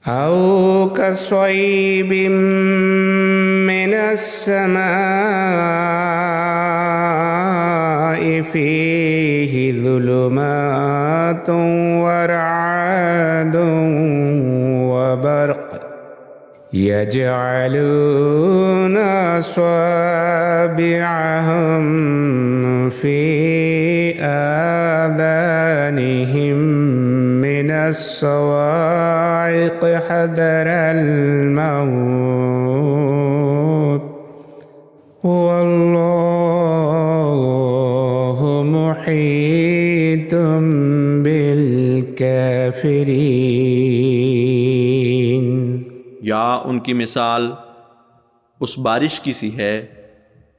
أو كصيب من السماء فيه ظلمات ورعد وبرق يجعلون أصابعهم في آذانهم من الصواعق حذر الموت والله محيط بالكافرين। या उनकी मिसाल उस बारिश की सी है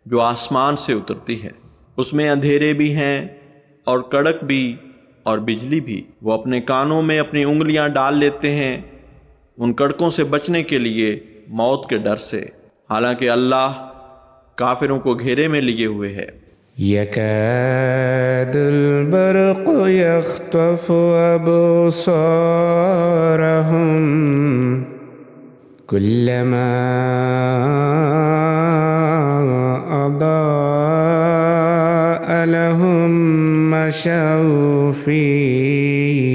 जो आसमान से उतरती है, उसमें अंधेरे भी हैं और कड़क भी और बिजली भी। वो अपने कानों में अपनी उंगलियां डाल लेते हैं उन कड़कों से बचने के लिए मौत के डर से, हालांकि अल्लाह काफिरों को घेरे में लिए हुए है। यकादुल बर्क़ु यख्तफ़ु अब्सारहुम कुल्लमा अदाअ लहुम मशौ फ़ीह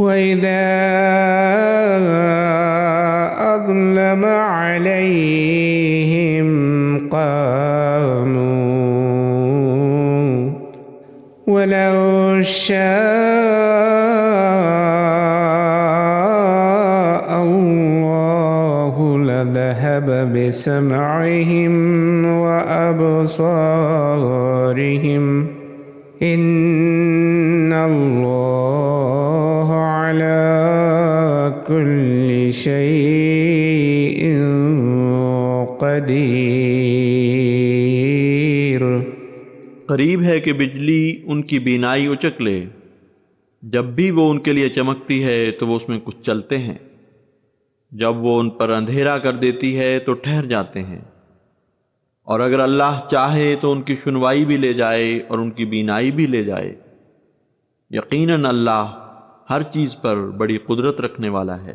वइज़ा अज़लम अलैहिम क़ामू वलौ शाअ अल्लाहु लज़हब बिसमइहिम व अबसारिहिम इन्नल्लाह अला कुल्लि शैइन क़दीर। करीब है कि बिजली उनकी बीनाई उचक ले, जब भी वो उनके लिए चमकती है तो वो उसमें कुछ चलते हैं, जब वो उन पर अंधेरा कर देती है तो ठहर जाते हैं, और अगर अल्लाह चाहे तो उनकी सुनवाई भी ले जाए और उनकी बीनाई भी ले जाए। यकीनन अल्लाह हर चीज़ पर बड़ी कुदरत रखने वाला है।